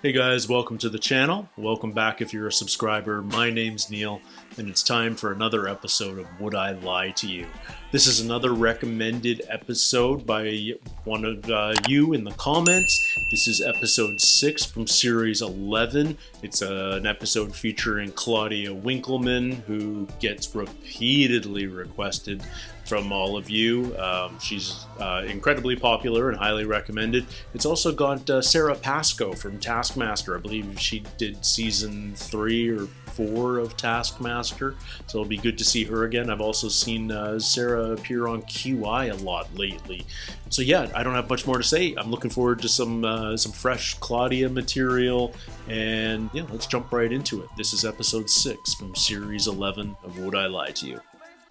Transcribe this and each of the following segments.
Hey guys, welcome to the channel. Welcome back if you're a subscriber. My name's Neil, and it's time for another episode of Would I Lie to You? This is another recommended episode by one of you in the comments. This is episode 6 from series 11. It's an episode featuring Claudia Winkleman, who gets repeatedly requested from all of you. She's incredibly popular and highly recommended. It's also got Sara Pascoe from Taskmaster. I believe she did season 3 or 4 of Taskmaster, so it'll be good to see her again. I've also seen Sara appear on QI a lot lately. So yeah, I don't have much more to say. I'm looking forward to some fresh Claudia material, and yeah, let's jump right into it. This is episode 6 from series 11 of Would I Lie to You?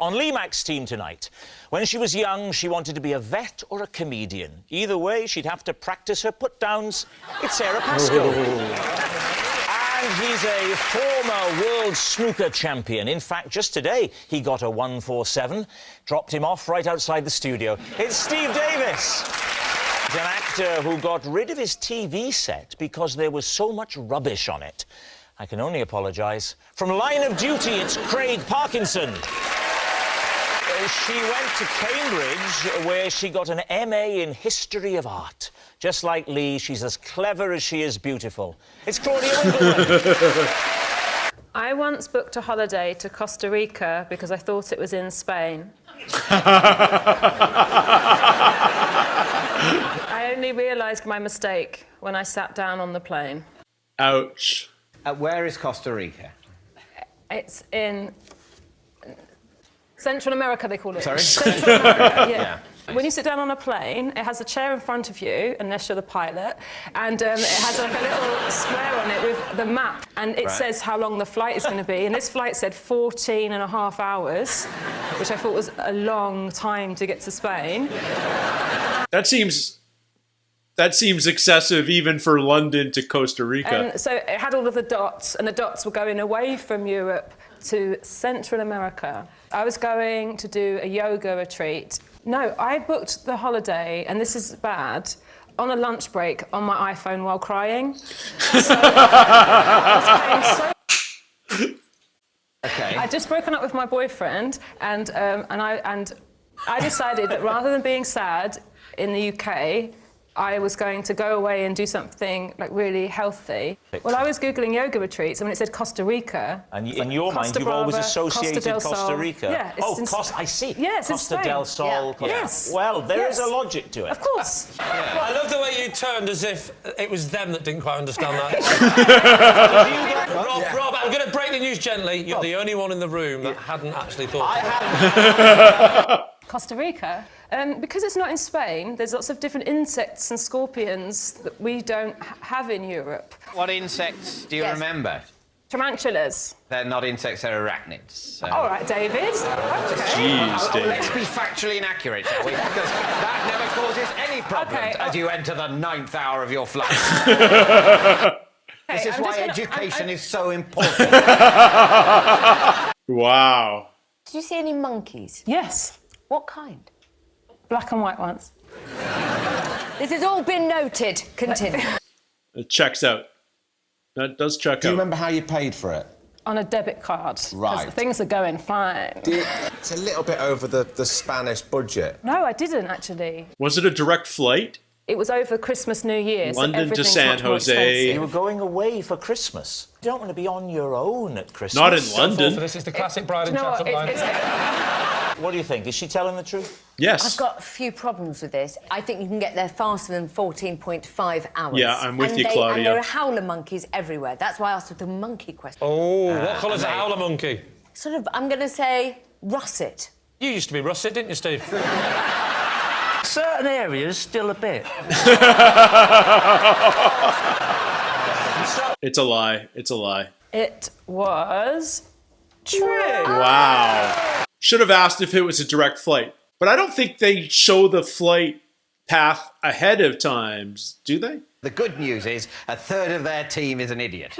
On Lee Mack's team tonight, when she was young, she wanted to be a vet or a comedian. Either way, she'd have to practice her put-downs. It's Sara Pascoe. And he's a former world snooker champion. In fact, just today, he got a 147. Dropped him off right outside the studio. It's Steve Davis. He's an actor who got rid of his TV set because there was so much rubbish on it. I can only apologise. From Line of Duty, it's Craig Parkinson. She went to Cambridge, where she got an MA in History of Art. Just like Lee, she's as clever as she is beautiful. It's Claudia Winkleman. I once booked a holiday to Costa Rica because I thought it was in Spain. I only realised my mistake when I sat down on the plane. Ouch. Where is Costa Rica? It's in Central America, they call it. Sorry? Central America, Yeah. When you sit down on a plane, it has a chair in front of you, unless you're the pilot, and it has like a little square on it with the map, and it says how long the flight is going to be. And this flight said 14 and a half hours, which I thought was a long time to get to Spain. That seems excessive even for London to Costa Rica. And so it had all of the dots, and the dots were going away from Europe to Central America. I was going to do a yoga retreat. No, I booked the holiday, and this is bad, on a lunch break on my iPhone while crying. So I was paying Okay. I'd just broken up with my boyfriend, and I decided that rather than being sad in the UK, I was going to go away and do something like really healthy. Well, I was Googling yoga retreats, and when it said Costa Rica... And in your mind, you've always associated Costa Rica. Yeah, Costa, I see. Yeah, it's Costa in Spain. del Sol. Yeah. Yes. Well, there is a logic to it. Of course. I love the way you turned as if it was them that didn't quite understand that. Rob, I'm going to break the news gently. You're the only one in the room that hadn't actually thought. I hadn't. Costa Rica, because it's not in Spain, there's lots of different insects and scorpions that we don't have in Europe. What insects do you remember? Tarantulas. They're not insects, they're arachnids. So. All right, David. Okay. Jeez, David. Let's be factually inaccurate, shall we? Because that never causes any problems as you enter the 9th hour of your flight. This is why education is so important. Wow. Did you see any monkeys? Yes. What kind? Black and white ones. This has all been noted. Continue. It checks out. That does check out. Do you remember how you paid for it? On a debit card. 'Cause Right. things are going fine. It's a little bit over the Spanish budget. No, I didn't, actually. Was it a direct flight? It was over Christmas, New Year. London to everything's San much more Jose. expensive. You were going away for Christmas. You don't want to be on your own at Christmas. Not in For London. this is the classic bride and Do you know what? chattel line. What do you think? Is she telling the truth? Yes. I've got a few problems with this. I think you can get there faster than 14.5 hours. Yeah, I'm with you, And Claudia. there are howler monkeys everywhere. That's why I asked the monkey question. Oh, what colour's a howler monkey? Sort of, I'm going to say russet. You used to be russet, didn't you, Steve? Certain areas, still a bit. It's a lie. It's a lie. It was true. Wow. Should have asked if it was a direct flight. But I don't think they show the flight path ahead of time, do they? The good news is a third of their team is an idiot.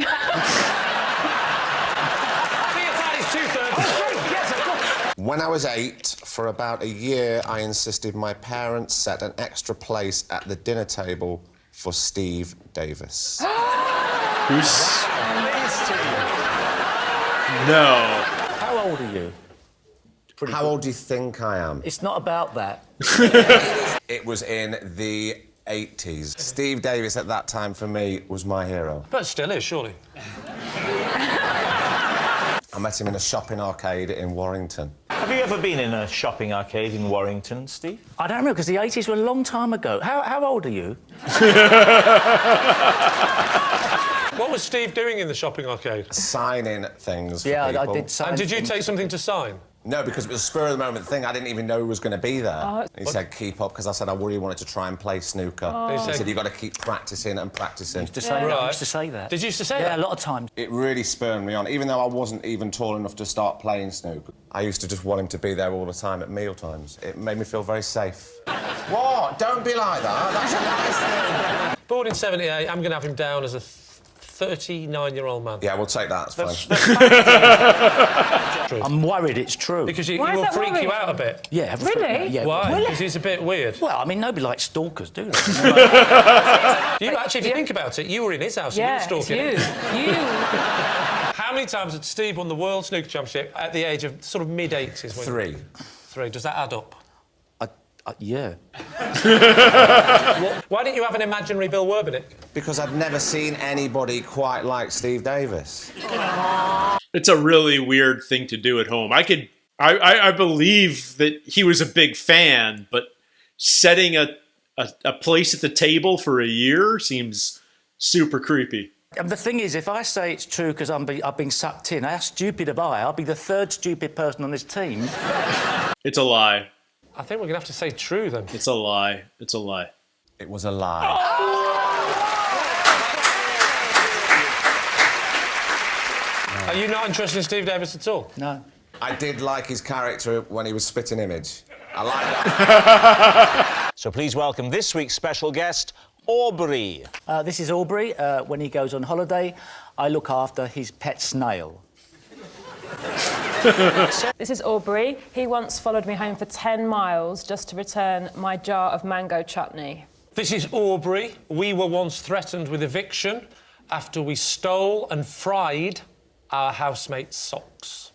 When I was 8, for about a year, I insisted my parents set an extra place at the dinner table for Steve Davis. Who's... No. How old are you? How old do you think I am? It's not about that. It was in the 80s. Steve Davis at that time, for me, was my hero. But still is, surely. I met him in a shopping arcade in Warrington. Have you ever been in a shopping arcade in Warrington, Steve? I don't remember, because the 80s were a long time ago. How old are you? What was Steve doing in the shopping arcade? Signing things for Yeah, people. I did sign. And did you take something to sign? No, because it was a spur-of-the-moment thing. I didn't even know he was going to be there. Oh. He said, keep up, because I said I really wanted to try and play snooker. He said, you've got to keep practising and practising. To say that. I used to say that. Did you used to say yeah, that? a lot of times. It really spurred me on, even though I wasn't even tall enough to start playing snooker. I used to just want him to be there all the time at mealtimes. It made me feel very safe. What? Don't be like that. That's a nice thing. Born in 78, I'm going to have him down as a 39-year-old man. Yeah, we'll take that. It's fine. I'm worried it's true. Because he Why is will that freak you worrying? out a bit. Yeah. Really? Yeah. Why? Because he's a bit weird. Well, I mean, nobody likes stalkers, do they? You actually, if you think about it, you were in his house and Yeah, you were it's stalking you. him. You. How many times had Steve won the World Snooker Championship at the age of sort of mid-80s? 3. 3. Does that add up? Yeah. Why didn't you have an imaginary Bill Werbenick? Because I'd never seen anybody quite like Steve Davis. It's a really weird thing to do at home. I believe that he was a big fan, but setting a place at the table for a year seems super creepy. And the thing is, if I say it's true because I've been sucked in, how stupid am I? I'll be the third stupid person on this team. It's a lie. I think we're going to have to say true, then. It's a lie. It's a lie. It was a lie. Are you not interested in Steve Davis at all? No. I did like his character when he was spitting image. I like that. So please welcome this week's special guest, Aubrey. This is Aubrey. When he goes on holiday, I look after his pet snail. This is Aubrey. He once followed me home for 10 miles just to return my jar of mango chutney. This is Aubrey. We were once threatened with eviction after we stole and fried our housemate's socks.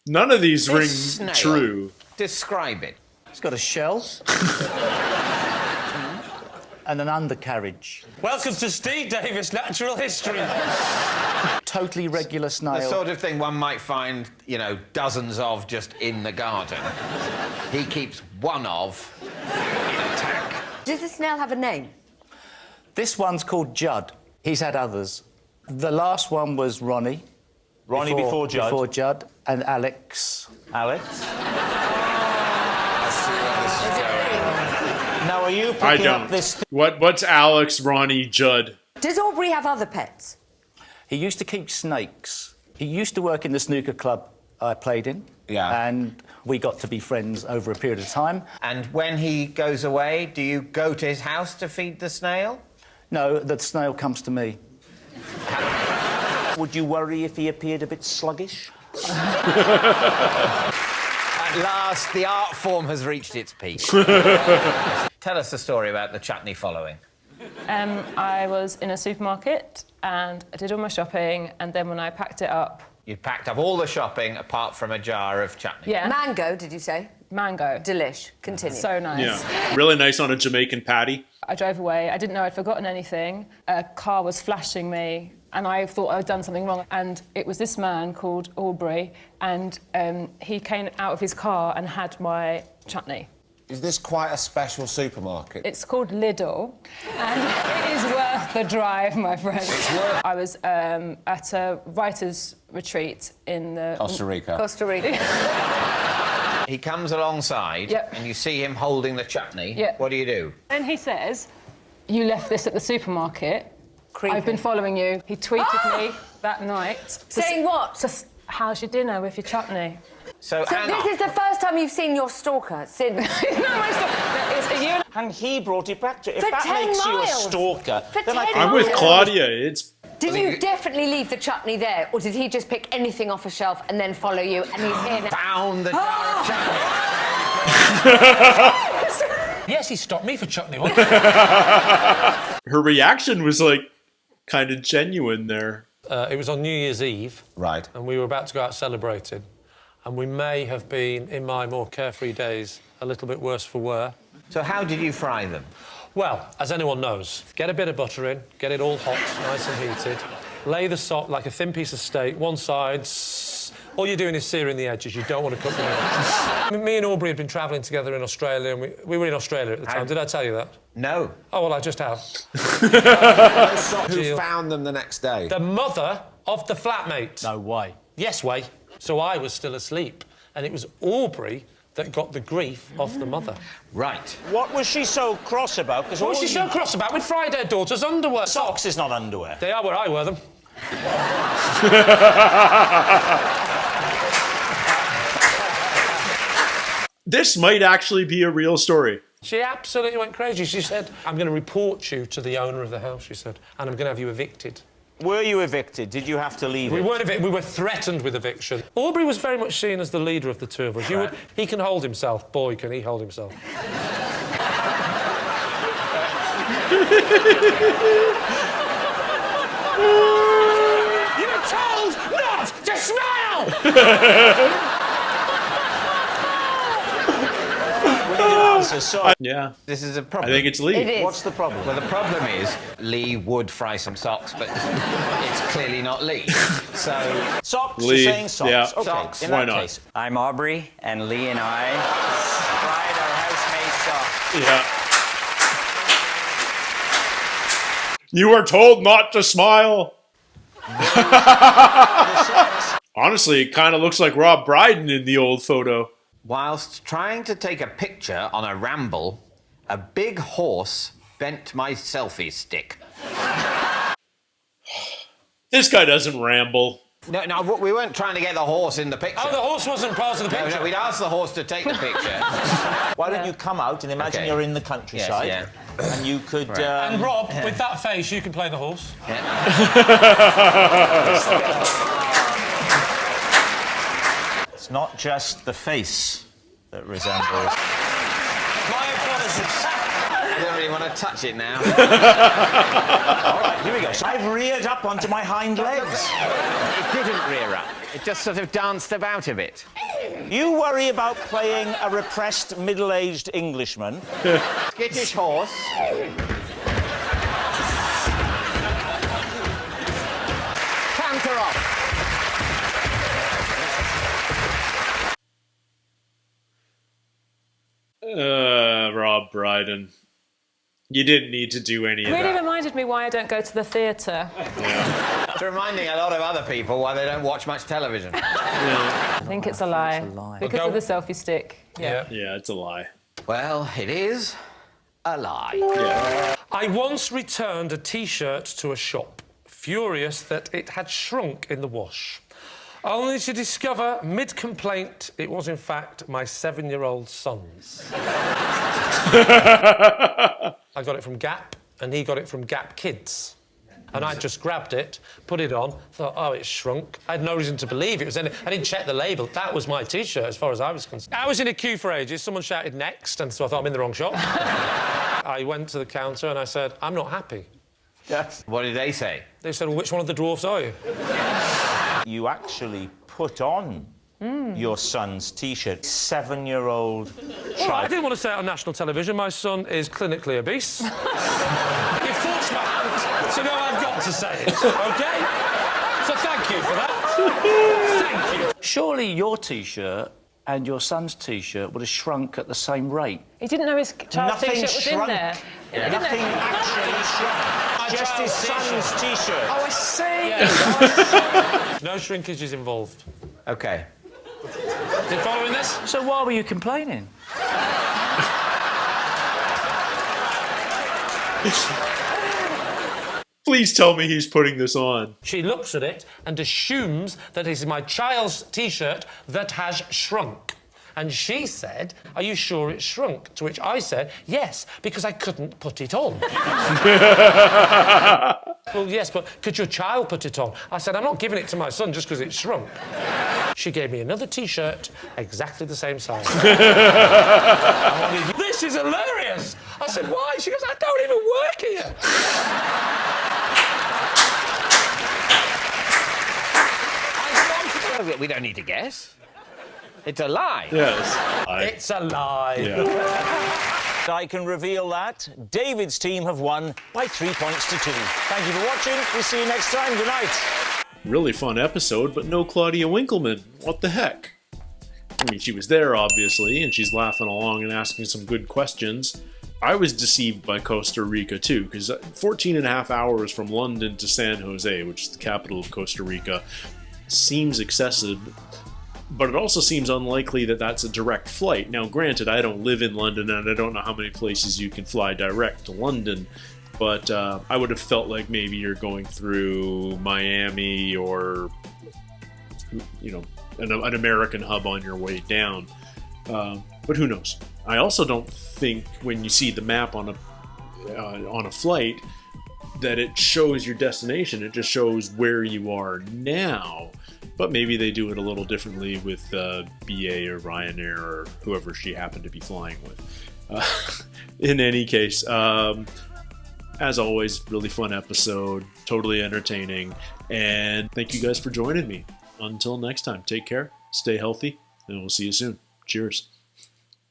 None of these ring snail. true. Describe it. It's got a shell and an undercarriage. Welcome to Steve Davis Natural History. Totally regular snail. The sort of thing one might find, you know, dozens of just in the garden. He keeps one of in a tank. Does the snail have a name? This one's called Judd. He's had others. The last one was Ronnie. Ronnie before Judd. Before Judd. And Alex. Alex? Now, are you I picking up don't. this... What's Alex, Ronnie, Judd? Does Aubrey have other pets? He used to keep snakes. He used to work in the snooker club I played in. Yeah. And we got to be friends over a period of time. And when he goes away, do you go to his house to feed the snail? No, the snail comes to me. Would you worry if he appeared a bit sluggish? At last, the art form has reached its peak. Tell us the story about the chutney following. I was in a supermarket and I did all my shopping, and then when I packed it up... You packed up all the shopping apart from a jar of chutney. Yeah. Mango, did you say? Mango. Delish. Continue. So nice. Yeah. Really nice on a Jamaican patty. I drove away. I didn't know I'd forgotten anything. A car was flashing me, and I thought I'd done something wrong. And it was this man called Aubrey, and he came out of his car and had my chutney. Is this quite a special supermarket? It's called Lidl, and it is worth the drive, my friend. I was at a writer's retreat in the... Costa Rica. Costa Rica. He comes alongside, Yep. and you see him holding the chutney. Yep. What do you do? And he says, "You left this at the supermarket. Creepy. I've been following you." He tweeted me that night. Saying what? How's your dinner with your chutney? So, So Anna, this is the first time you've seen your stalker since... It's a year. And he brought it back to... If For that 10 makes you a miles. stalker... For then 10 I'm with miles. Claudia. It's... Did you definitely leave the chutney there, or did he just pick anything off a shelf and then follow you, and he's here now? found the jar of chutney. Yes, he stopped me for chucking him up. Her reaction was like kind of genuine there. It was on New Year's Eve. Right. And we were about to go out celebrating. And we may have been, in my more carefree days, a little bit worse for wear. So how did you fry them? Well, as anyone knows, get a bit of butter in, get it all hot, nice and heated, lay the sock like a thin piece of steak, one side, all you're doing is searing the edges, you don't want to cook them in. Me and Aubrey had been travelling together in Australia, and we were in Australia at the time. Did I tell you that? No. Oh, well, I just have. Who found them the next day? The mother of the flatmate. No way. Yes, way. So I was still asleep, and it was Aubrey that got the grief of the mother. Right. What was she so cross about? What was she so cross about? We fried her daughter's underwear. Socks is not underwear. They are where I wear them. This might actually be a real story. She absolutely went crazy. She said, I'm going to report you to the owner of the house, she said, and I'm going to have you evicted. Were you evicted? Did you have to leave We it? weren't evicted, we were threatened with eviction. Aubrey was very much seen as the leader of the two of us. He can hold himself. Boy, can he hold himself. You were told not to smile! So, Yeah. This is a I problem. think it's Lee. It is. what's the problem? Well, the problem is Lee would fry some socks, but it's clearly not Lee. So Socks, Lee, you're saying socks. yeah. OK, Socks. in Why that not? case. I'm Aubrey, and Lee and I fried our housemate's socks. Yeah. You are told not to smile. Honestly, it kind of looks like Rob Brydon in the old photo. whilst trying to take a picture on a ramble, a big horse bent my selfie stick. This guy doesn't ramble. No, we weren't trying to get the horse in the picture. Oh, the horse wasn't part of the picture? No, we'd asked the horse to take the picture. Why don't you come out and imagine Okay. you're in the countryside Yes, and you could... And Rob, with that face, you can play the horse. It's not just the face that resembles... My apologies. I don't really want to touch it now. All right, here we go. So I've reared up onto my hind legs. It didn't rear up. It just sort of danced about a bit. You worry about playing a repressed middle-aged Englishman. Skittish horse. Canter off. Rob Brydon. You didn't need to do any of Really that. reminded me why I don't go to the theatre. It's reminding a lot of other people why they don't watch much television. I think it's a lie. Because Go- of the selfie stick. Yeah. Yeah, it's a lie. Well, it is a lie. Yeah. I once returned a T-shirt to a shop, furious that it had shrunk in the wash, only to discover, mid-complaint, it was in fact my 7-year-old son's. I got it from Gap, and he got it from Gap Kids. And I just grabbed it, put it on, thought, oh, it's shrunk. I had no reason to believe it was any... I didn't check the label. That was my T-shirt, as far as I was concerned. I was in a queue for ages. Someone shouted next, and so I thought I'm in the wrong shop. I went to the counter and I said, I'm not happy. Yes. What did they say? They said, well, which one of the dwarfs are you? You actually put on your son's T-shirt. 7-year-old Well, I didn't want to say it on national television. My son is clinically obese. You forced my hand, so now I've got to say it, OK? So thank you for that. Thank you. Surely your T-shirt and your son's T-shirt would have shrunk at the same rate. He didn't know his child's Nothing T-shirt was shrunk. in there. Yeah. Nothing actually shrunk. Just his son's T-shirt. Oh, I see. No shrinkage is involved. OK. You following this? So why were you complaining? Please tell me he's putting this on. She looks at it and assumes that it is my child's T-shirt that has shrunk. And she said, are you sure it's shrunk? To which I said, yes, because I couldn't put it on. Well, yes, but could your child put it on? I said, I'm not giving it to my son just because it's shrunk. She gave me another T-shirt, exactly the same size. This is hilarious! I said, why? She goes, I don't even work here. We don't need to guess. It's a lie. Yes. It's a lie. Yeah. I can reveal that David's team have won by 3 points to 2. Thank you for watching. We'll see you next time. Good night. Really fun episode, but no Claudia Winkleman. What the heck? I mean, she was there, obviously, and she's laughing along and asking some good questions. I was deceived by Costa Rica, too, because 14 and a half hours from London to San Jose, which is the capital of Costa Rica, seems excessive, but it also seems unlikely that that's a direct flight. Now, granted, I don't live in London, and I don't know how many places you can fly direct to London, but I would have felt like maybe you're going through Miami or, you know, an American hub on your way down. But who knows? I also don't think when you see the map on a flight that it shows your destination. It just shows where you are now. But maybe they do it a little differently with BA or Ryanair or whoever she happened to be flying with. In any case, as always, really fun episode, totally entertaining, and thank you guys for joining me. Until next time, take care, stay healthy, and we'll see you soon. Cheers.